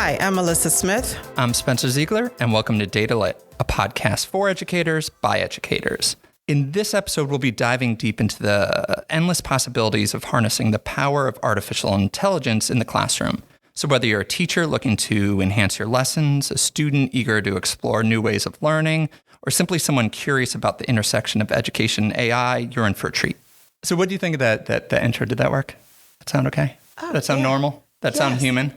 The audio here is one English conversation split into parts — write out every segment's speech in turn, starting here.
Hi, I'm Melissa Smith. I'm Spencer Ziegler, and welcome to Data Lit, a podcast for educators by educators. In this episode, we'll be diving deep into the endless possibilities of harnessing the power of artificial intelligence in the classroom. So whether you're a teacher looking to enhance your lessons, a student eager to explore new ways of learning, or simply someone curious about the intersection of education and AI, you're in for a treat. So what do you think of that intro? Did that work? That sound okay? That sound normal? That sound human?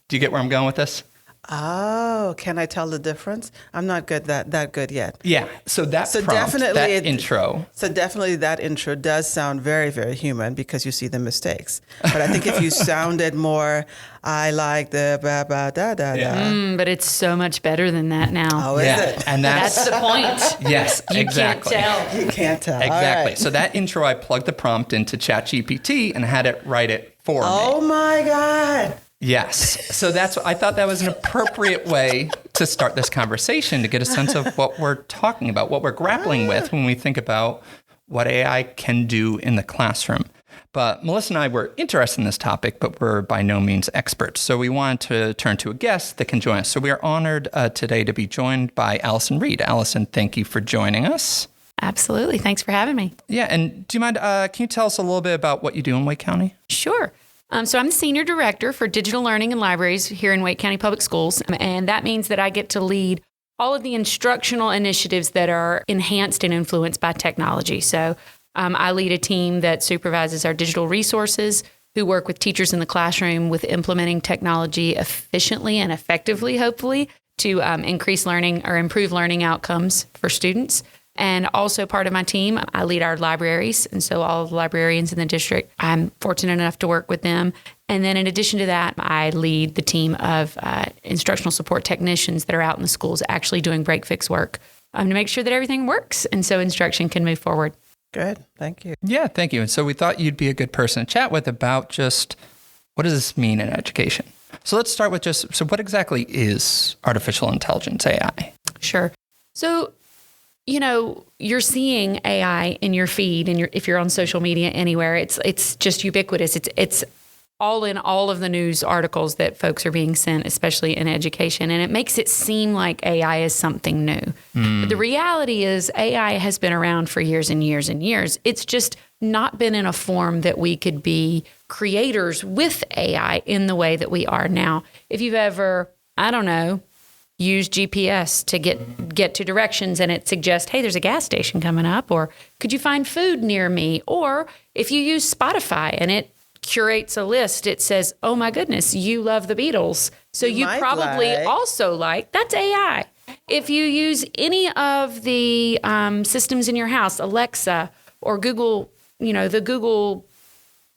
Do you get where I'm going with this? Oh, can I tell the difference? I'm not that good yet. Yeah. So that intro. So definitely that intro does sound very, very human because you see the mistakes. But I think if you sounded more, I like the ba ba da da da. But it's so much better than that now. Oh, is it? And that's the point. Yes, exactly. You can't tell. Exactly. Right. So that intro, I plugged the prompt into ChatGPT and had it write it for me. Oh my God. Yes. So I thought that was an appropriate way to start this conversation, to get a sense of what we're talking about, what we're grappling with when we think about what AI can do in the classroom. But Melissa and I were interested in this topic, but we're by no means experts. So we wanted to turn to a guest that can join us. So we are honored today to be joined by Allison Reid. Allison, thank you for joining us. Absolutely. Thanks for having me. Yeah. And do you mind, can you tell us a little bit about what you do in Wake County? Sure. So I'm the Senior Director for Digital Learning and Libraries here in Wake County Public Schools. And that means that I get to lead all of the instructional initiatives that are enhanced and influenced by technology. So I lead a team that supervises our digital resources, who work with teachers in the classroom with implementing technology efficiently and effectively, hopefully, to increase learning or improve learning outcomes for students. And also part of my team, I lead our libraries. And so all of the librarians in the district, I'm fortunate enough to work with them. And then in addition to that, I lead the team of instructional support technicians that are out in the schools actually doing break-fix work to make sure that everything works. And so instruction can move forward. Good. Thank you. Yeah, thank you. And so we thought you'd be a good person to chat with about just what does this mean in education? So let's start with so what exactly is artificial intelligence, AI? Sure. So you're seeing AI in your feed, and if you're on social media anywhere, it's just ubiquitous. It's all in all of the news articles that folks are being sent, especially in education, and it makes it seem like AI is something new. But the reality is AI has been around for years and years and years. It's just not been in a form that we could be creators with AI in the way that we are now. If you've ever, use GPS to get to directions and it suggests, hey, there's a gas station coming up, or could you find food near me? Or if you use Spotify and it curates a list, it says, oh my goodness, you love the Beatles. So you probably also that's AI. If you use any of the systems in your house, Alexa or Google, the Google,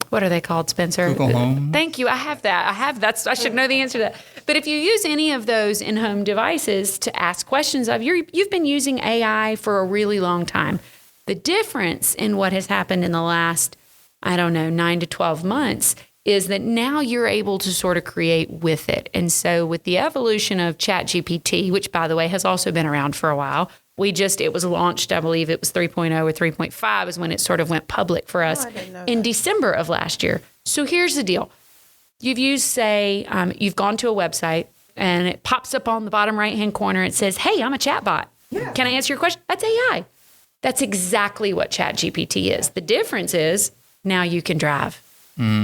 what are they called, Spencer? Google Home. Thank you. I have that. I should know the answer to that. But if you use any of those in-home devices to ask questions of, you've been using AI for a really long time. The difference in what has happened in the last, 9 to 12 months is that now you're able to sort of create with it. And so with the evolution of ChatGPT, which by the way has also been around for a while, it was launched, I believe it was 3.0 or 3.5 is when it sort of went public for us in December of last year. So here's the deal. You've used, you've gone to a website and it pops up on the bottom right-hand corner. It says, hey, I'm a chatbot. Yeah. Can I answer your question? That's AI. That's exactly what ChatGPT is. The difference is now you can drive.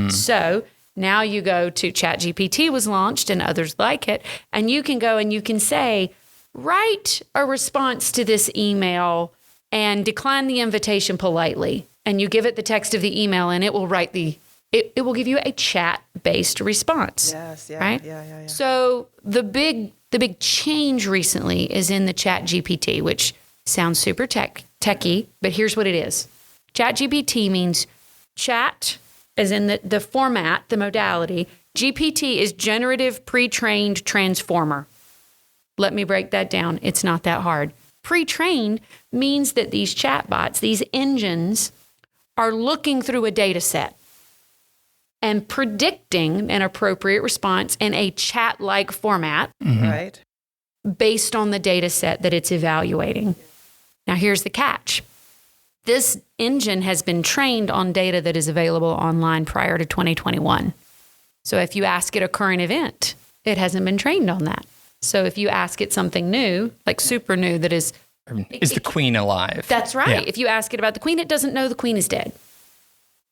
So now you go to ChatGPT was launched and others like it, and you can go and you can say, write a response to this email and decline the invitation politely. And you give it the text of the email and it will write it will give you a chat-based response. Yes, yeah, right? Yeah. So the big change recently is in the ChatGPT, which sounds super techy, but here's what it is. ChatGPT means chat, as in the format, the modality. GPT is generative pre-trained transformer. Let me break that down. It's not that hard. Pre-trained means that these chatbots, these engines, are looking through a data set and predicting an appropriate response in a chat-like format, right, based on the data set that it's evaluating. Now, here's the catch. This engine has been trained on data that is available online prior to 2021. So if you ask it a current event, it hasn't been trained on that. So if you ask it something new, like super new, that is the queen alive? That's right. Yeah. If you ask it about the queen, it doesn't know the queen is dead,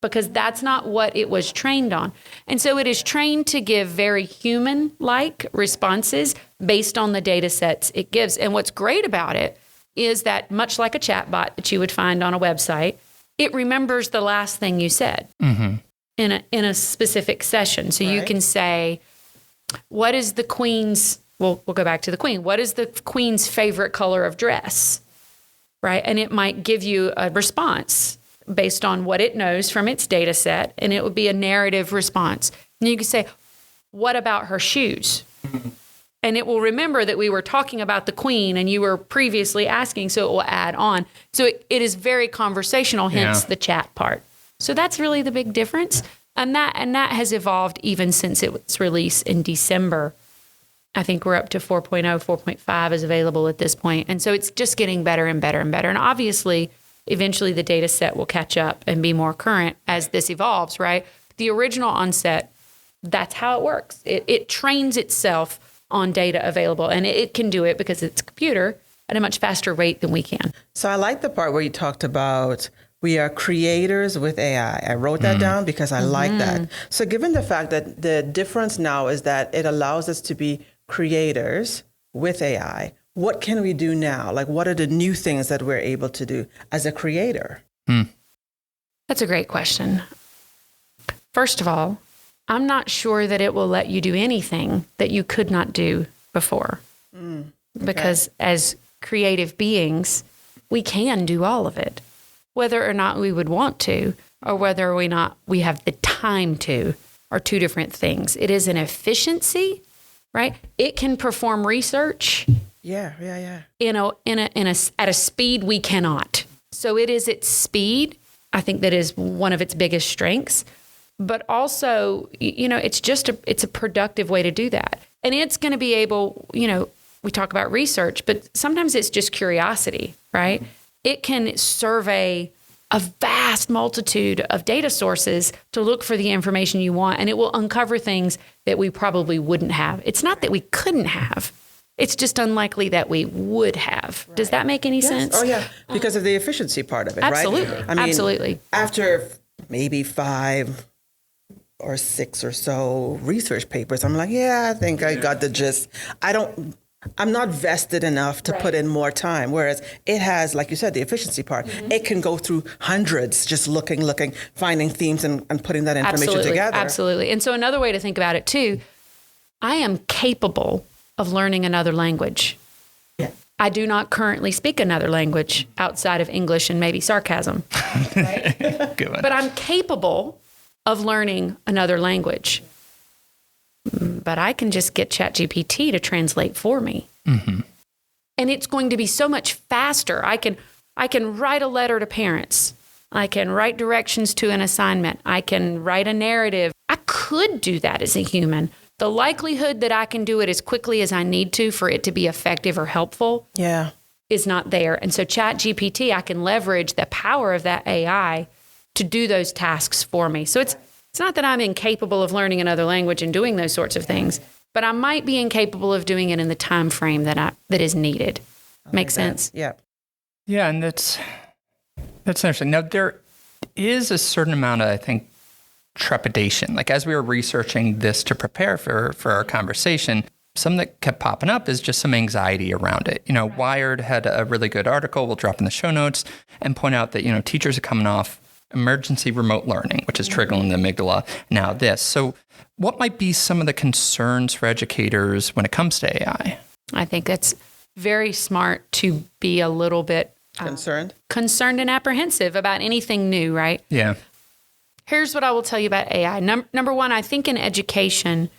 because that's not what it was trained on. And so it is trained to give very human-like responses based on the data sets it gives. And what's great about it is that, much like a chatbot that you would find on a website, it remembers the last thing you said in a specific session. So you can say, what is the queen's, we'll go back to the queen. What is the queen's favorite color of dress? Right? And it might give you a response based on what it knows from its data set, and it would be a narrative response. And you can say, what about her shoes? And it will remember that we were talking about the queen and you were previously asking, so it will add on. So it is very conversational, hence the chat part. So that's really the big difference. And that has evolved even since it was released in December. I think we're up to 4.0, 4.5 is available at this point. And so it's just getting better and better and better. And obviously, eventually the data set will catch up and be more current as this evolves, right? The original onset, that's how it works. It trains itself on data available, and it can do it because it's a computer at a much faster rate than we can. So I like the part where you talked about we are creators with AI. I wrote that down because I like that. So given the fact that the difference now is that it allows us to be creators with AI, what can we do now? Like, what are the new things that we're able to do as a creator? That's a great question. First of all, I'm not sure that it will let you do anything that you could not do before. Because as creative beings, we can do all of it. Whether or not we would want to, or whether or not we have the time to, are two different things. It is an efficiency, right? It can perform research at a speed we cannot. So it is its speed. I think that is one of its biggest strengths. But also, it's a productive way to do that. And it's going to be able, we talk about research, but sometimes it's just curiosity, right? It can survey a vast multitude of data sources to look for the information you want, and it will uncover things that we probably wouldn't have. It's not that we couldn't have. It's just unlikely that we would have. Right. Does that make any sense? Oh, yeah. Because of the efficiency part of it, absolutely. Right? I mean, absolutely. After maybe 5 or 6 or so research papers, I'm like, I think I got the gist. I'm not vested enough to put in more time. Whereas it has, like you said, the efficiency part. It can go through hundreds, just looking, finding themes and putting that information together. Absolutely. And so another way to think about it too, I am capable of learning another language. Yeah. I do not currently speak another language outside of English and maybe sarcasm. Right? Good one. But I'm capable of learning another language. But I can just get ChatGPT to translate for me. And it's going to be so much faster. I can write a letter to parents. I can write directions to an assignment. I can write a narrative. I could do that as a human. The likelihood that I can do it as quickly as I need to for it to be effective or helpful is not there. And so ChatGPT, I can leverage the power of that AI to do those tasks for me. So it's not that I'm incapable of learning another language and doing those sorts of things, but I might be incapable of doing it in the time frame that is needed. Make sense? Yeah. Yeah, and that's interesting. Now, there is a certain amount of, I think, trepidation. Like, as we were researching this to prepare for our conversation, something that kept popping up is just some anxiety around it. Wired had a really good article, we'll drop in the show notes, and point out that, teachers are coming off emergency remote learning, which is triggering the amygdala. Now this. So what might be some of the concerns for educators when it comes to AI? I think that's very smart to be a little bit concerned and apprehensive about anything new, right? Yeah. Here's what I will tell you about AI. Number one, I think in education,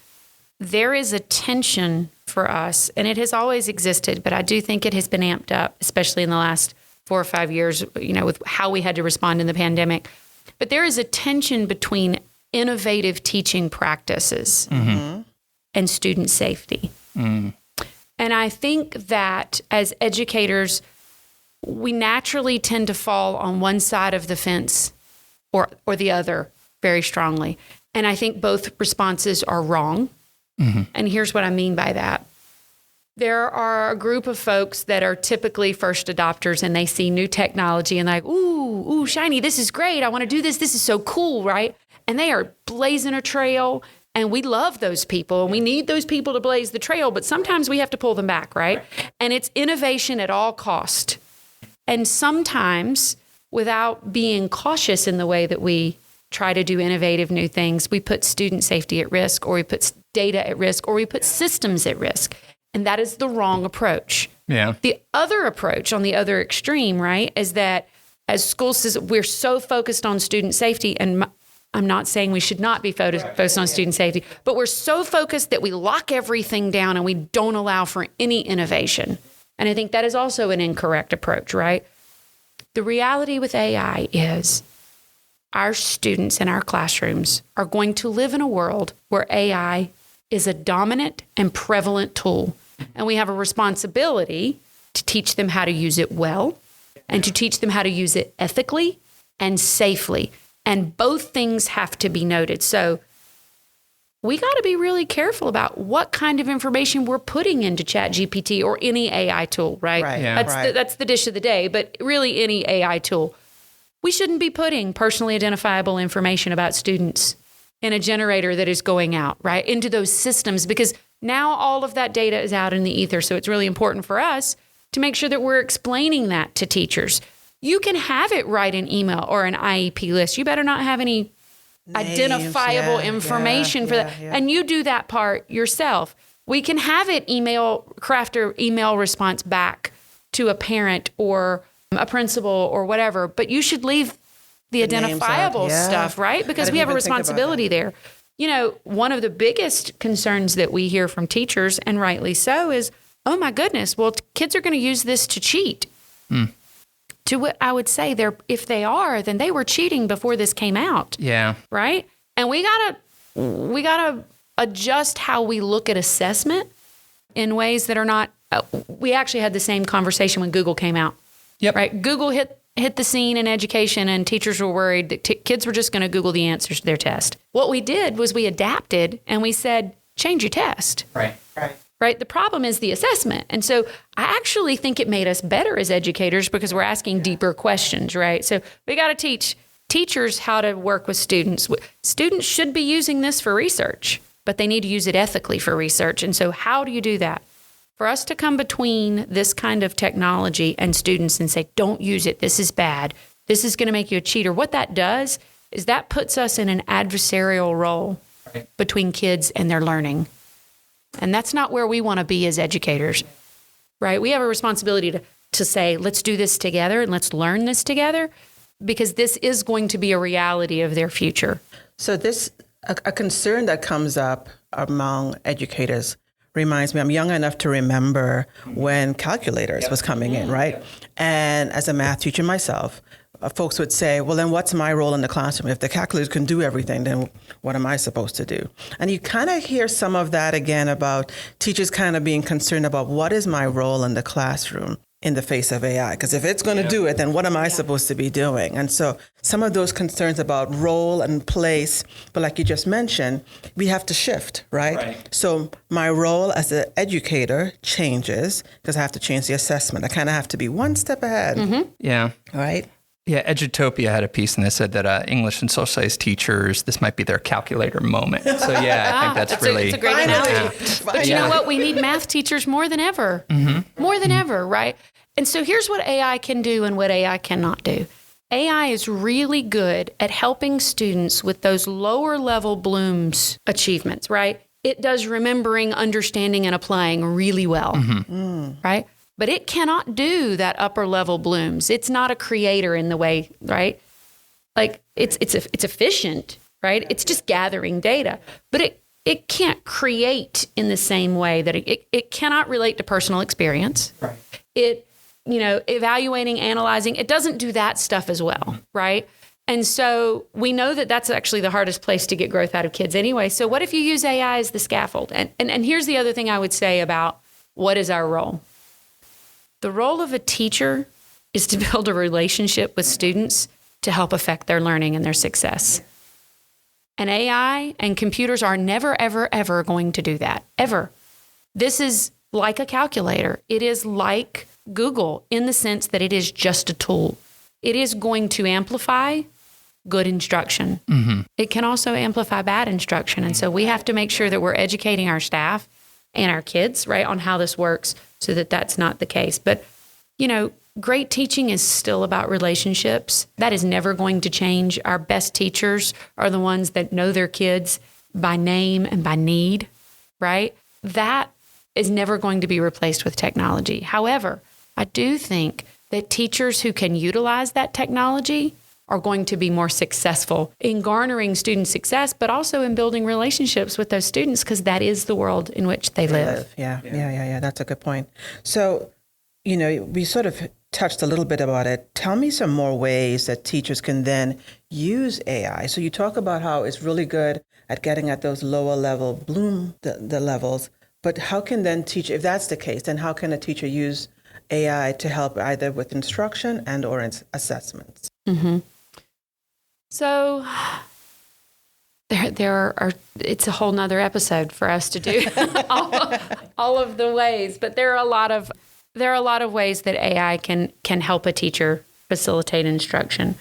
there is a tension for us, and it has always existed, but I do think it has been amped up, especially in the last 4 or 5 years, with how we had to respond in the pandemic. But there is a tension between innovative teaching practices and student safety. And I think that as educators, we naturally tend to fall on one side of the fence or the other very strongly. And I think both responses are wrong. And here's what I mean by that. There are a group of folks that are typically first adopters, and they see new technology and like, ooh, shiny, this is great. I want to do this. This is so cool, right? And they are blazing a trail, and we love those people, and we need those people to blaze the trail, but sometimes we have to pull them back, right? And it's innovation at all cost. And sometimes, without being cautious in the way that we try to do innovative new things, we put student safety at risk, or we put data at risk, or we put systems at risk. And that is the wrong approach. Yeah. The other approach on the other extreme, right, is that as school systems, we're so focused on student safety, and I'm not saying we should not be focused on student safety, but we're so focused that we lock everything down and we don't allow for any innovation. And I think that is also an incorrect approach, right? The reality with AI is our students in our classrooms are going to live in a world where AI is a dominant and prevalent tool. And we have a responsibility to teach them how to use it well and to teach them how to use it ethically and safely. And both things have to be noted. So we got to be really careful about what kind of information we're putting into ChatGPT or any AI tool, right? Right. Yeah. That's the dish of the day, but really any AI tool. We shouldn't be putting personally identifiable information about students in a generator that is going out, right, into those systems, because now all of that data is out in the ether. So it's really important for us to make sure that we're explaining that to teachers. You can have it write an email or an IEP list. You better not have any identifiable information for that. And you do that part yourself. We can have it craft an email response back to a parent or a principal or whatever, but you should leave the identifiable stuff, right? Because we have a responsibility there. You know, one of the biggest concerns that we hear from teachers, and rightly so, is, oh my goodness, well, kids are going to use this to cheat. To what I would say, if they are, then they were cheating before this came out. Yeah. Right? And we gotta adjust how we look at assessment in ways that are not. We actually had the same conversation when Google came out. Yep. Right. Google hit the scene in education, and teachers were worried that kids were just going to Google the answers to their test. What we did was we adapted and we said, change your test. Right. Right. The problem is the assessment. And so I actually think it made us better as educators because we're asking deeper questions. Right. So we got to teach teachers how to work with students. Students should be using this for research, but they need to use it ethically for research. And so how do you do that? For us to come between this kind of technology and students and say, don't use it, this is bad, this is going to make you a cheater, what that does is that puts us in an adversarial role between kids and their learning. And that's not where we want to be as educators, right? We have a responsibility to say, let's do this together and let's learn this together, because this is going to be a reality of their future. So a concern that comes up among educators reminds me, I'm young enough to remember when calculators was coming in, right? And as a math teacher myself, folks would say, well, then what's my role in the classroom? If the calculator can do everything, then what am I supposed to do? And you kind of hear some of that again about teachers kind of being concerned about what is my role in the classroom in the face of AI? Because if it's going to do it, then what am I supposed to be doing? And so some of those concerns about role and place, but like you just mentioned, we have to shift, right? So my role as an educator changes because I have to change the assessment. I kind of have to be one step ahead. Yeah. Right? Yeah, Edutopia had a piece and they said that English and social studies teachers, this might be their calculator moment. So yeah, I think that's really... It's a great analogy. But you know what? We need math teachers more than ever. More than ever, right? And so here's what AI can do and what AI cannot do. AI is really good at helping students with those lower level Bloom's achievements, right? It does remembering, understanding, and applying really well, right? But it cannot do that upper level Bloom's. It's not a creator in the way, right? Like it's efficient, right? It's just gathering data, but it can't create in the same way that it cannot relate to personal experience. Right. It, evaluating, analyzing, it doesn't do that stuff as well, right? And so we know that that's actually the hardest place to get growth out of kids anyway. So what if you use AI as the scaffold? And here's the other thing I would say about what is our role. The role of a teacher is to build a relationship with students to help affect their learning and their success. And AI and computers are never, ever, ever going to do that, ever. This is like a calculator. It is like Google in the sense that it is just a tool. It is going to amplify good instruction. Mm-hmm. It can also amplify bad instruction. And so we have to make sure that we're educating our staff and our kids, right, on how this works so that that's not the case. But, great teaching is still about relationships. That is never going to change. Our best teachers are the ones that know their kids by name and by need, right? That is never going to be replaced with technology. However, I do think that teachers who can utilize that technology are going to be more successful in garnering student success, but also in building relationships with those students, because that is the world in which they live. Yeah. That's a good point. So, we sort of touched a little bit about it. Tell me some more ways that teachers can then use AI. So you talk about how it's really good at getting at those lower level, the levels, but how can then if that's the case, then how can a teacher use AI to help either with instruction and or assessments? Mm-hmm. So there are, it's a whole nother episode for us to do all of the ways, but there are a lot of ways that AI can help a teacher facilitate instruction.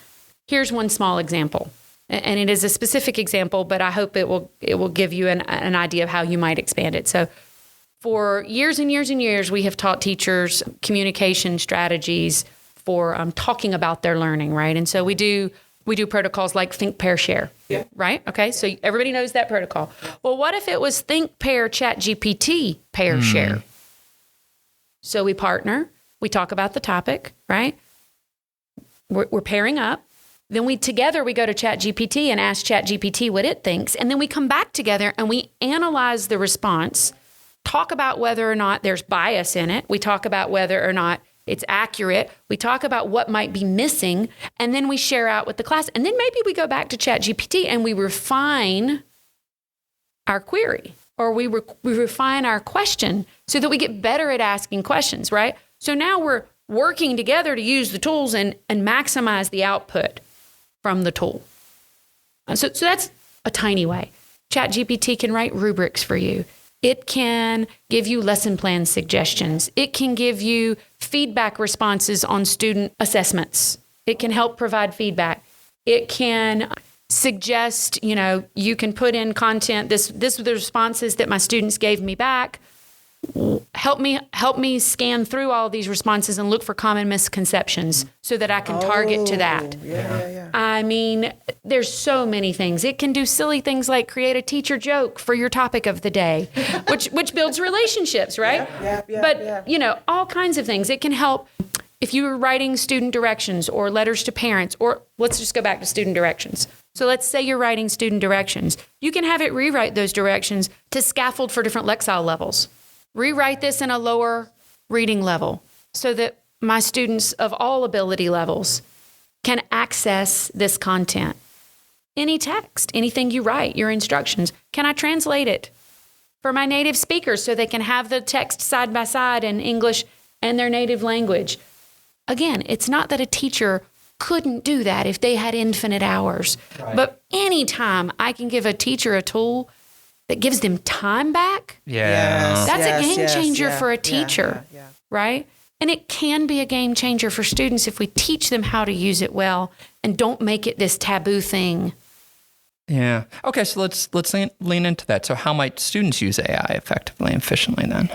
Here's one small example, and it is a specific example, but I hope it will give you an idea of how you might expand it. So for years and years and years, we have taught teachers communication strategies for talking about their learning, right? And so we do protocols like think, pair, share, right? Okay, so everybody knows that protocol. Well, what if it was think, pair, chat, GPT, pair, share? So we partner, we talk about the topic, right? We're pairing up. Then we go to ChatGPT and ask ChatGPT what it thinks. And then we come back together and we analyze the response, talk about whether or not there's bias in it. We talk about whether or not it's accurate. We talk about what might be missing. And then we share out with the class. And then maybe we go back to ChatGPT and we refine our query, or we refine our question so that we get better at asking questions, right? So now we're working together to use the tools and maximize the output from the tool. So that's a tiny way. ChatGPT can write rubrics for you. It can give you lesson plan suggestions. It can give you feedback responses on student assessments. It can help provide feedback. It can suggest, you can put in content. This were the responses that my students gave me back. Help me scan through all of these responses and look for common misconceptions so that I can target to that. Yeah. I mean, there's so many things. It can do silly things like create a teacher joke for your topic of the day, which builds relationships, right? But all kinds of things. It can help if you were writing student directions or letters to parents, or let's just go back to student directions. So let's say you're writing student directions. You can have it rewrite those directions to scaffold for different lexile levels. Rewrite this in a lower reading level so that my students of all ability levels can access this content. Any text, anything you write, your instructions, can I translate it for my native speakers so they can have the text side by side in English and their native language? Again, it's not that a teacher couldn't do that if they had infinite hours. Right. But anytime I can give a teacher a tool that gives them time back, that's a game changer for a teacher, right? And it can be a game changer for students if we teach them how to use it well and don't make it this taboo thing. Yeah. Okay, so let's lean into that. So how might students use AI effectively and efficiently then?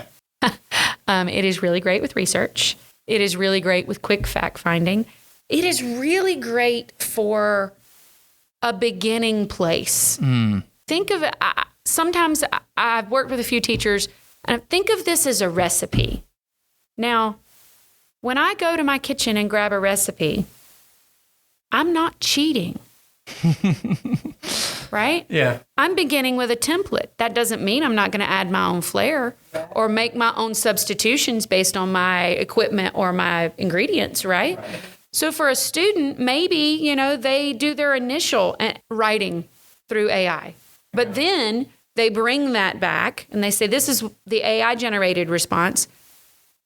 It is really great with research. It is really great with quick fact finding. It is really great for a beginning place. Think of it. Sometimes I've worked with a few teachers, and think of this as a recipe. Now, when I go to my kitchen and grab a recipe, I'm not cheating. Right? Yeah. I'm beginning with a template. That doesn't mean I'm not going to add my own flair or make my own substitutions based on my equipment or my ingredients, right? So for a student, maybe, they do their initial writing through AI, but then they bring that back and they say, this is the AI generated response.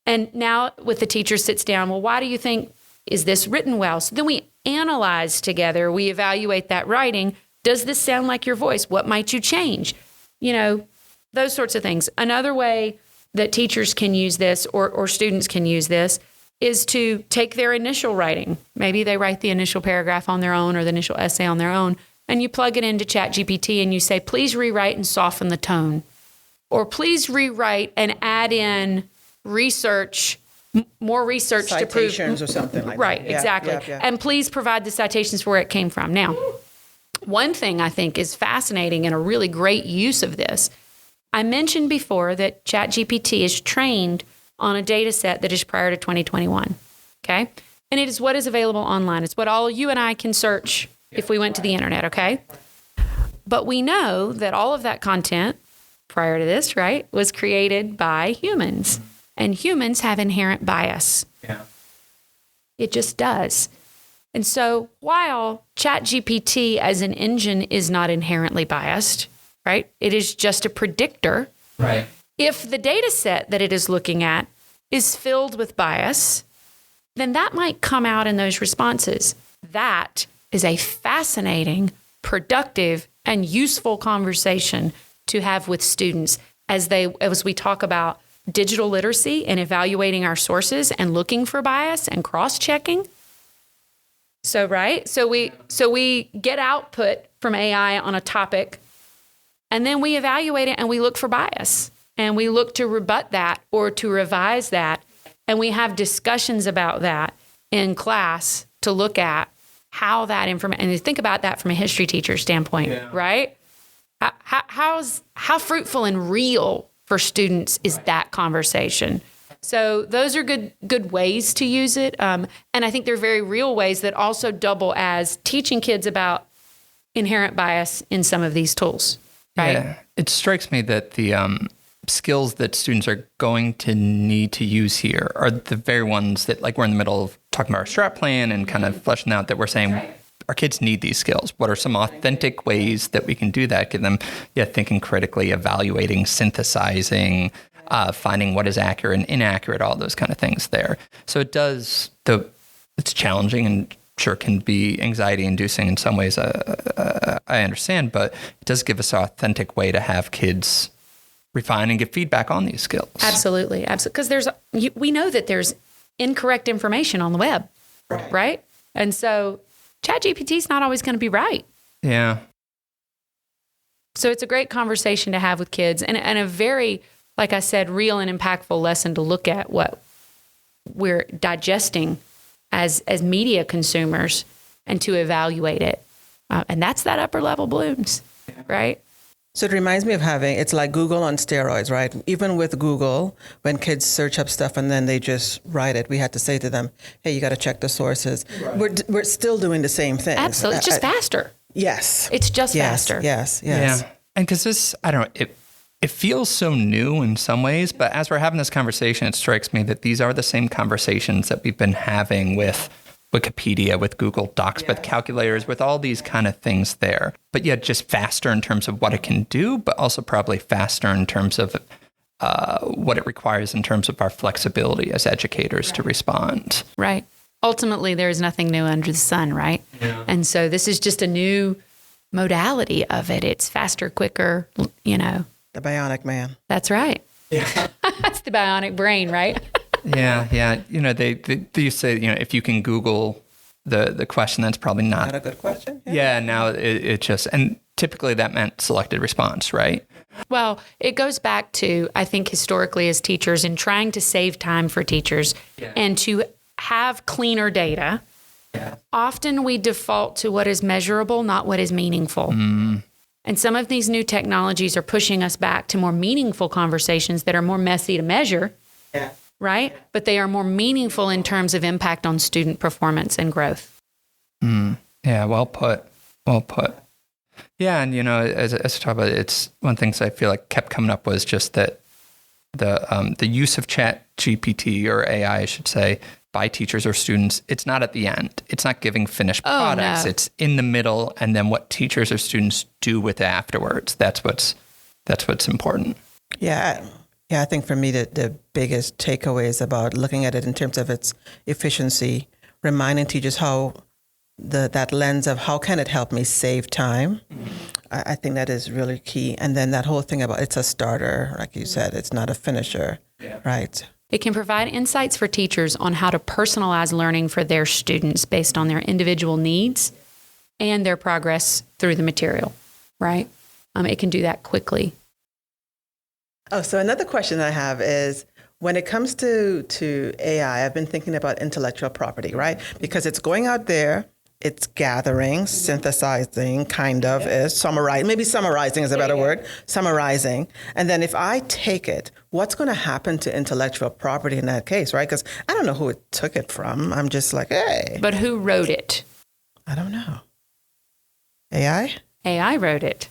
And now with the teacher sits down, well, why do you think, is this written well? So then we analyze together, we evaluate that writing, Does this sound like your voice? What might you change? You know, those sorts of things. Another way that teachers can use this or students can use this is to take their initial writing. Maybe they write the initial paragraph on their own or the initial essay on their own, and you plug it into ChatGPT and you say, please rewrite and soften the tone. Or please rewrite and add in research, more research to prove. Citations or something like right, that. Yeah, exactly. yeah. And please provide the citations for where it came from. Now, one thing I think is fascinating and a really great use of this, I mentioned before that ChatGPT is trained on a data set that is prior to 2021, okay? And it is what is available online. It's what all you and I can search if we went to the internet, okay? But we know that all of that content prior to this, right, was created by humans. And humans have inherent bias. Yeah. It just does. And so while ChatGPT as an engine is not inherently biased, right, it is just a predictor. Right. If the data set that it is looking at is filled with bias, then that might come out in those responses. That is a fascinating, productive, and useful conversation to have with students as we talk about digital literacy and evaluating our sources and looking for bias and cross-checking. So, right? So we get output from AI on a topic, and then we evaluate it and we look for bias. And we look to rebut that or to revise that. And we have discussions about that in class to look at how that information, and think about that from a history teacher standpoint, right? How fruitful and real for students is that conversation? So those are good ways to use it. And I think they're very real ways that also double as teaching kids about inherent bias in some of these tools, right? Yeah. It strikes me that the skills that students are going to need to use here are the very ones that, like, we're in the middle of talking about our strat plan and kind of fleshing out that we're saying our kids need these skills. What are some authentic ways that we can do that? Get them thinking critically, evaluating, synthesizing, finding what is accurate and inaccurate, all those kind of things there. So it does, it's challenging and sure can be anxiety inducing in some ways. I understand, but it does give us an authentic way to have kids refine and get feedback on these skills. Absolutely. Because we know that there's incorrect information on the web, right? And so ChatGPT is not always going to be right. Yeah. So it's a great conversation to have with kids and a very, like I said, real and impactful lesson to look at what we're digesting as media consumers and to evaluate it. And that's that upper level blooms, right? So it reminds me of it's like Google on steroids, right? Even with Google, when kids search up stuff and then they just write it, we had to say to them, hey, you got to check the sources. Right. We're still doing the same thing. Absolutely. It's just faster. Yes. It's just faster. Yes. Yeah. And because this, I don't know, it feels so new in some ways, but as we're having this conversation, it strikes me that these are the same conversations that we've been having with Wikipedia, with Google Docs, with calculators, with all these kind of things there. But yet just faster in terms of what it can do, but also probably faster in terms of what it requires in terms of our flexibility as educators to respond. Right. Ultimately, there is nothing new under the sun, right? Yeah. And so this is just a new modality of it. It's faster, quicker, The bionic man. That's right. Yeah. That's the bionic brain, right? Yeah. They used to say, if you can Google the question, that's probably not a good question. Yeah. Now it just, and typically that meant selected response, right? Well, it goes back to, I think, historically as teachers and trying to save time for teachers and to have cleaner data. Yeah. Often we default to what is measurable, not what is meaningful. Mm. And some of these new technologies are pushing us back to more meaningful conversations that are more messy to measure. Yeah. Right? But they are more meaningful in terms of impact on student performance and growth. Yeah, well put. Yeah, and as we talk about it, it's one of the things I feel like kept coming up was just that the use of ChatGPT or AI, I should say, by teachers or students, it's not at the end. It's not giving finished products. No. It's in the middle, and then what teachers or students do with it afterwards. That's what's important. Yeah. Yeah, I think for me, the biggest takeaway is about looking at it in terms of its efficiency, reminding teachers how that lens of how can it help me save time. I think that is really key. And then that whole thing about it's a starter, like you said, it's not a finisher, right? It can provide insights for teachers on how to personalize learning for their students based on their individual needs and their progress through the material, right? It can do that quickly. Oh, so another question I have is, when it comes to AI, I've been thinking about intellectual property, right? Because it's going out there, it's gathering, synthesizing, kind of, is summarizing. Maybe summarizing is a better word, summarizing. And then if I take it, what's going to happen to intellectual property in that case, right? Because I don't know who it took it from. I'm just like, hey. But who wrote it? I don't know. AI? AI wrote it,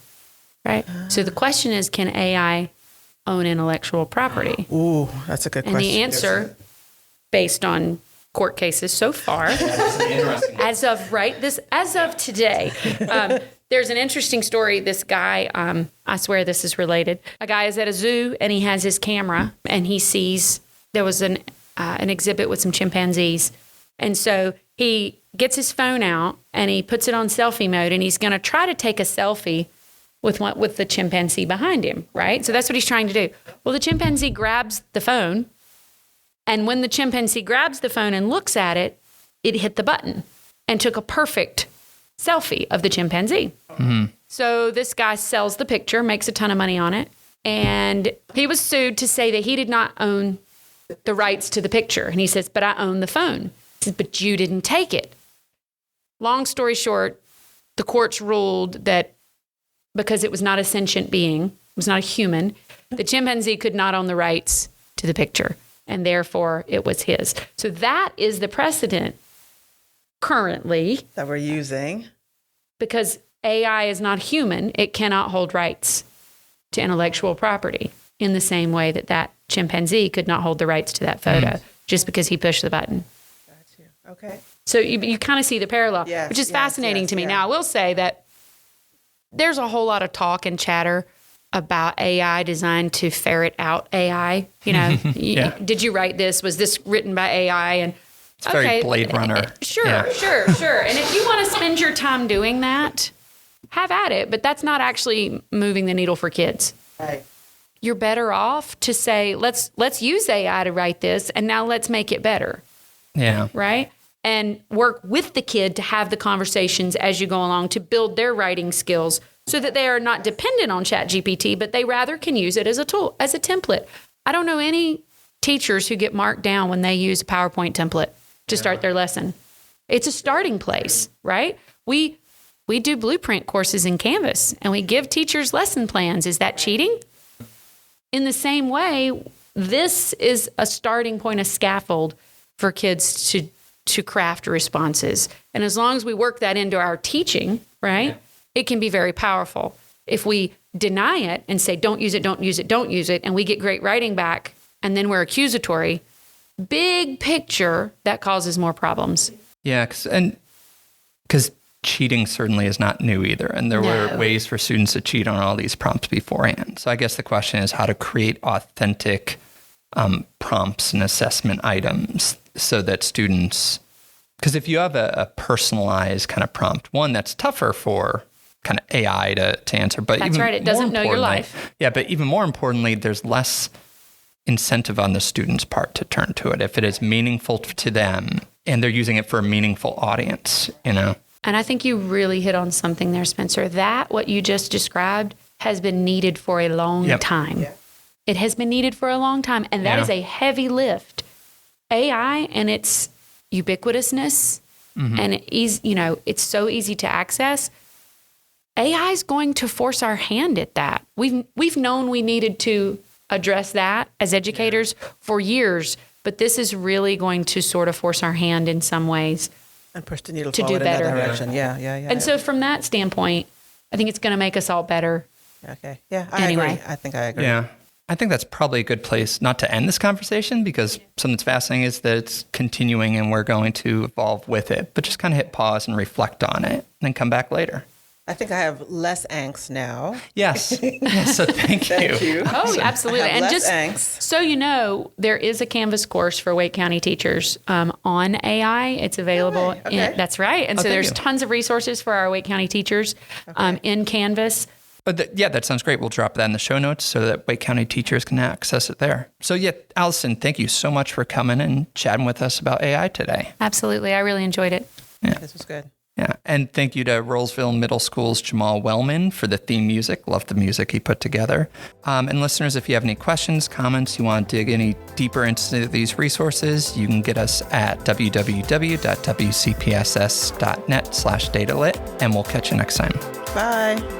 right? So the question is, can AI own intellectual property? Ooh, that's a good question. And the answer, based on court cases so far, as of today, there's an interesting story. This guy, I swear this is related. A guy is at a zoo and he has his camera and he sees there was an exhibit with some chimpanzees, and so he gets his phone out and he puts it on selfie mode and he's going to try to take a selfie with the chimpanzee behind him, right? So that's what he's trying to do. Well, the chimpanzee grabs the phone, and when the chimpanzee grabs the phone and looks at it, it hit the button and took a perfect selfie of the chimpanzee. Mm-hmm. So this guy sells the picture, makes a ton of money on it, and he was sued to say that he did not own the rights to the picture. And he says, but I own the phone. He says, but you didn't take it. Long story short, the courts ruled that because it was not a sentient being, it was not a human, the chimpanzee could not own the rights to the picture, and therefore it was his. So that is the precedent currently. That we're using. Because AI is not human, it cannot hold rights to intellectual property in the same way that that chimpanzee could not hold the rights to that photo just because he pushed the button. Got you. Okay. So you kind of see the parallel, which is fascinating to me. Now, I will say that there's a whole lot of talk and chatter about AI designed to ferret out AI. You know, did you write this? Was this written by AI? And it's very Blade Runner. Sure. And if you want to spend your time doing that, have at it. But that's not actually moving the needle for kids. Right. You're better off to say, let's use AI to write this, and now let's make it better. Yeah. Right? And work with the kid to have the conversations as you go along to build their writing skills so that they are not dependent on ChatGPT, but they rather can use it as a tool, as a template. I don't know any teachers who get marked down when they use a PowerPoint template to start their lesson. It's a starting place, right? We do blueprint courses in Canvas and we give teachers lesson plans. Is that cheating? In the same way, this is a starting point, a scaffold for kids to craft responses. And as long as we work that into our teaching, right, it can be very powerful. If we deny it and say, don't use it, don't use it, don't use it, and we get great writing back, and then we're accusatory, big picture, that causes more problems. Yeah, because cheating certainly is not new either. And there were ways for students to cheat on all these prompts beforehand. So I guess the question is how to create authentic prompts and assessment items so that students, because if you have a personalized kind of prompt, one, that's tougher for kind of AI to answer. But that's right. It doesn't know your life. Yeah, but even more importantly, there's less incentive on the student's part to turn to it if it is meaningful to them and they're using it for a meaningful audience, you know? And I think you really hit on something there, Spencer. That, what you just described, has been needed for a long time. Yeah. It has been needed for a long time. And that is a heavy lift. AI and its ubiquitousness and it's so easy to access. AI is going to force our hand at that. We've known we needed to address that as educators for years, but this is really going to sort of force our hand in some ways. And push the needle forward in that direction. Yeah. And so from that standpoint, I think it's going to make us all better. Okay. Yeah, I agree. I think I agree. Yeah. I think that's probably a good place not to end this conversation because something that's fascinating is that it's continuing and we're going to evolve with it, but just kind of hit pause and reflect on it and then come back later. I think I have less angst now. Yes. So thank you. Thank you. Oh, absolutely. I have And less just angst. so you know, there is a Canvas course for Wake County teachers on AI. It's available. Oh, okay. That's right. And so thank there's you. tons of resources for our Wake County teachers in Canvas. But yeah, that sounds great. We'll drop that in the show notes so that Wake County teachers can access it there. So yeah, Allison, thank you so much for coming and chatting with us about AI today. Absolutely. I really enjoyed it. This was good. Yeah, and thank you to Rolesville Middle School's Jamaal Wellman for the theme music. Love the music he put together. And listeners, if you have any questions, comments, you want to dig any deeper into these resources, you can get us at www.wcpss.net/datalit, and we'll catch you next time. Bye.